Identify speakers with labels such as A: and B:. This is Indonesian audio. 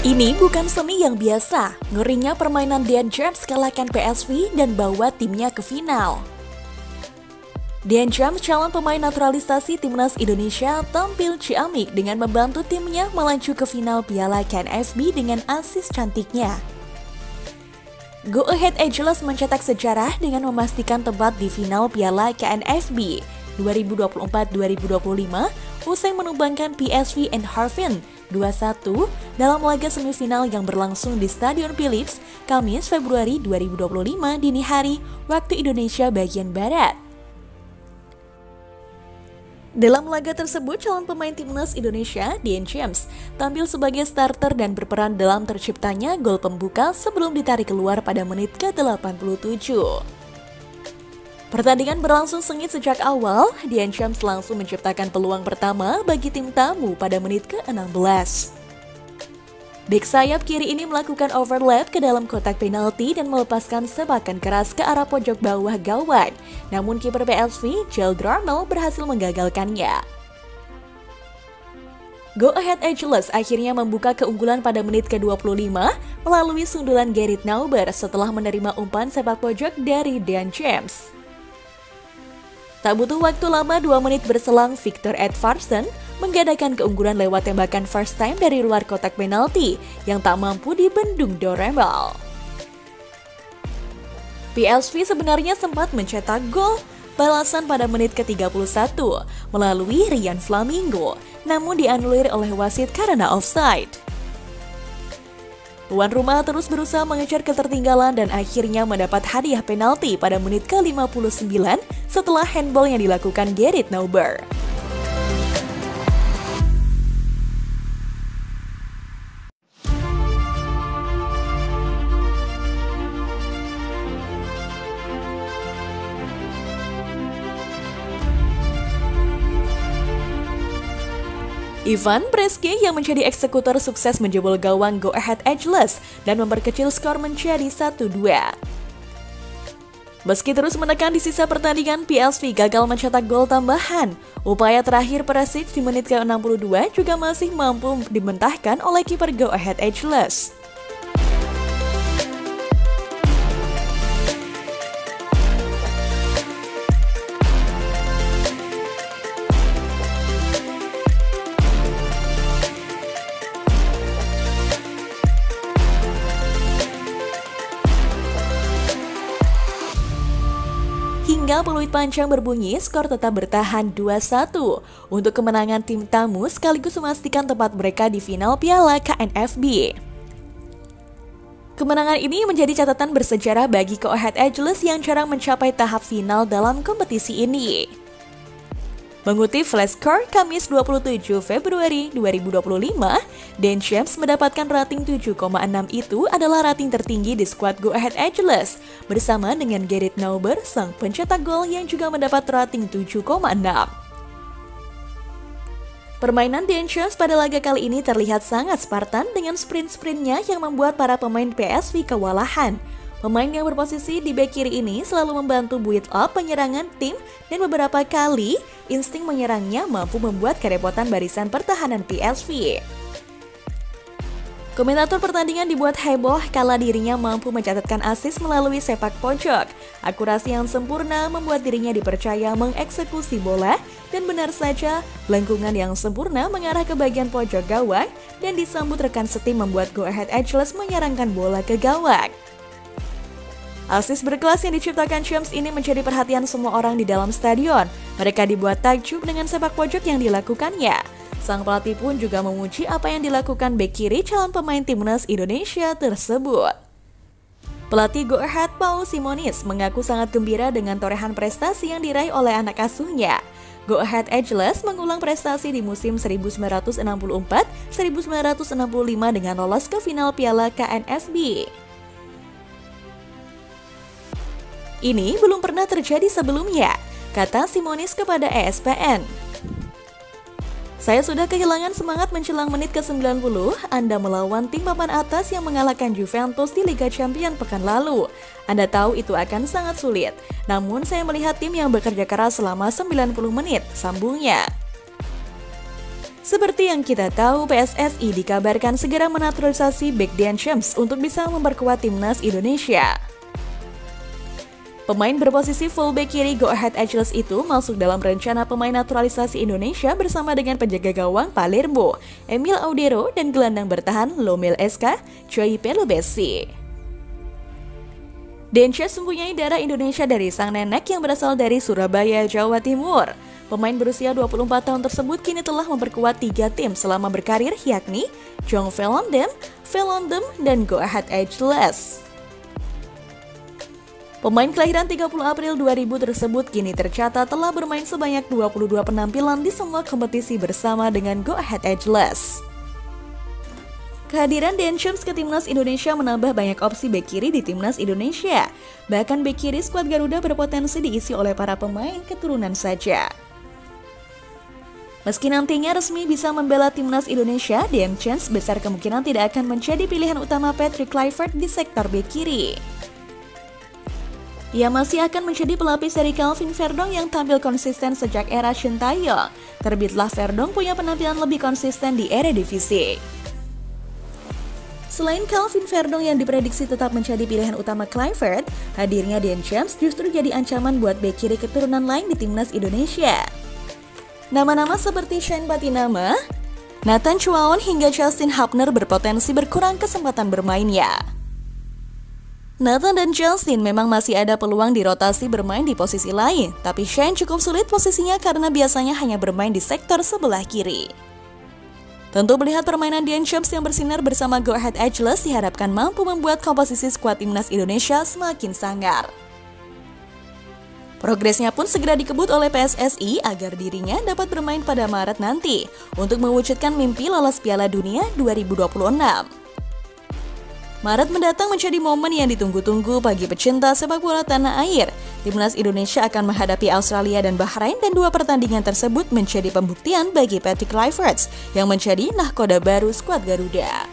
A: Ini bukan seni yang biasa, ngerinya permainan Dean James kalahkan PSV dan bawa timnya ke final. Dean James, calon pemain naturalisasi timnas Indonesia, tampil ciamik dengan membantu timnya melaju ke final Piala KNFB dengan asis cantiknya. Go Ahead Ageless mencetak sejarah dengan memastikan tempat di final Piala KNFB 2024-2025 usai menumbangkan PSV Eindhoven 2-1 dalam laga semifinal yang berlangsung di Stadion Philips, Kamis Februari 2025 dini hari waktu Indonesia bagian Barat. Dalam laga tersebut, calon pemain timnas Indonesia, Dean James, tampil sebagai starter dan berperan dalam terciptanya gol pembuka sebelum ditarik keluar pada menit ke-87. Pertandingan berlangsung sengit sejak awal, Dean James langsung menciptakan peluang pertama bagi tim tamu pada menit ke-16. Bek sayap kiri ini melakukan overlap ke dalam kotak penalti dan melepaskan sepakan keras ke arah pojok bawah gawang. Namun kiper PSV, Gilles Darmel, berhasil menggagalkannya. Go Ahead Ageless akhirnya membuka keunggulan pada menit ke-25 melalui sundulan Gerrit Nauber setelah menerima umpan sepak pojok dari Dean James. Tak butuh waktu lama, 2 menit berselang, Victor Edvardsen menggadaikan keunggulan lewat tembakan first time dari luar kotak penalti yang tak mampu dibendung Darmel. PSV sebenarnya sempat mencetak gol balasan pada menit ke-31 melalui Ryan Flamingo, namun dianulir oleh wasit karena offside. Tuan rumah terus berusaha mengejar ketertinggalan dan akhirnya mendapat hadiah penalti pada menit ke-59 setelah handball yang dilakukan Gerrit Nauber. Ivan Breschke yang menjadi eksekutor sukses menjebol gawang Go Ahead Ageless dan memperkecil skor menjadi 1-2. Meski terus menekan di sisa pertandingan, PSV gagal mencetak gol tambahan. Upaya terakhir Perisic di menit ke-62 juga masih mampu dimentahkan oleh kiper Go Ahead Ageless. Hingga peluit panjang berbunyi, skor tetap bertahan 2-1 untuk kemenangan tim tamu sekaligus memastikan tempat mereka di final Piala KNFB. Kemenangan ini menjadi catatan bersejarah bagi Go Ahead Ageless yang jarang mencapai tahap final dalam kompetisi ini. Mengutip Flashscore Kamis 27 Februari 2025, Dean James mendapatkan rating 7,6 itu adalah rating tertinggi di skuad Go Ahead Ageless, bersama dengan Gerrit Nauber, sang pencetak gol yang juga mendapat rating 7,6. Permainan Dean James pada laga kali ini terlihat sangat Spartan dengan sprint-sprintnya yang membuat para pemain PSV kewalahan. Pemain yang berposisi di bek kiri ini selalu membantu build up penyerangan tim dan beberapa kali insting menyerangnya mampu membuat kerepotan barisan pertahanan PSV. Komentator pertandingan dibuat heboh kala dirinya mampu mencatatkan assist melalui sepak pojok. Akurasi yang sempurna membuat dirinya dipercaya mengeksekusi bola dan benar saja lengkungan yang sempurna mengarah ke bagian pojok gawang dan disambut rekan setim membuat Go Ahead Ageless menyerangkan bola ke gawang. Asis berkelas yang diciptakan James ini menjadi perhatian semua orang di dalam stadion. Mereka dibuat takjub dengan sepak pojok yang dilakukannya. Sang pelatih pun juga memuji apa yang dilakukan bek kiri calon pemain timnas Indonesia tersebut. Pelatih Go Ahead Paul Simonis mengaku sangat gembira dengan torehan prestasi yang diraih oleh anak asuhnya. Go Ahead Ageless mengulang prestasi di musim 1964-1965 dengan lolos ke final Piala KNFB. Ini belum pernah terjadi sebelumnya, kata Simonis kepada ESPN. Saya sudah kehilangan semangat menjelang menit ke-90, Anda melawan tim papan atas yang mengalahkan Juventus di Liga Champions pekan lalu. Anda tahu itu akan sangat sulit, namun saya melihat tim yang bekerja keras selama 90 menit, sambungnya. Seperti yang kita tahu, PSSI dikabarkan segera menaturalisasi bek Dean James untuk bisa memperkuat timnas Indonesia. Pemain berposisi fullback kiri Go Ahead Eagles itu masuk dalam rencana pemain naturalisasi Indonesia bersama dengan penjaga gawang Palermo, Emil Audero, dan gelandang bertahan Lomel SK, Choi Pelobesi. Dean James mempunyai darah Indonesia dari sang nenek yang berasal dari Surabaya, Jawa Timur. Pemain berusia 24 tahun tersebut kini telah memperkuat 3 tim selama berkarir, yakni Jong Volendam, dan Go Ahead Eagles. Pemain kelahiran 30 April 2000 tersebut kini tercatat telah bermain sebanyak 22 penampilan di semua kompetisi bersama dengan Go Ahead Eagles. Kehadiran Dean James ke timnas Indonesia menambah banyak opsi bek kiri di timnas Indonesia. Bahkan bek kiri skuad Garuda berpotensi diisi oleh para pemain keturunan saja. Meski nantinya resmi bisa membela timnas Indonesia, Dean James besar kemungkinan tidak akan menjadi pilihan utama Patrick Kluivert di sektor bek kiri. Ia masih akan menjadi pelapis dari Calvin Verdong yang tampil konsisten sejak era Sintayong. Terbitlah Verdong punya penampilan lebih konsisten di Eredivisie. Selain Calvin Verdong yang diprediksi tetap menjadi pilihan utama Kluivert, hadirnya Dean James justru jadi ancaman buat bek kiri keturunan lain di timnas Indonesia. Nama-nama seperti Shane Patinama, Nathan Chuaon hingga Justin Hubner berpotensi berkurang kesempatan bermainnya. Nathan dan Justin memang masih ada peluang di rotasi bermain di posisi lain, tapi Shane cukup sulit posisinya karena biasanya hanya bermain di sektor sebelah kiri. Tentu melihat permainan Dean James yang bersinar bersama Go Ahead Eagles diharapkan mampu membuat komposisi skuad timnas Indonesia semakin sangar. Progresnya pun segera dikebut oleh PSSI agar dirinya dapat bermain pada Maret nanti untuk mewujudkan mimpi lolos Piala Dunia 2026. Maret mendatang menjadi momen yang ditunggu-tunggu bagi pecinta sepak bola tanah air. Timnas Indonesia akan menghadapi Australia dan Bahrain dan 2 pertandingan tersebut menjadi pembuktian bagi Patrick Kluivert yang menjadi nahkoda baru skuad Garuda.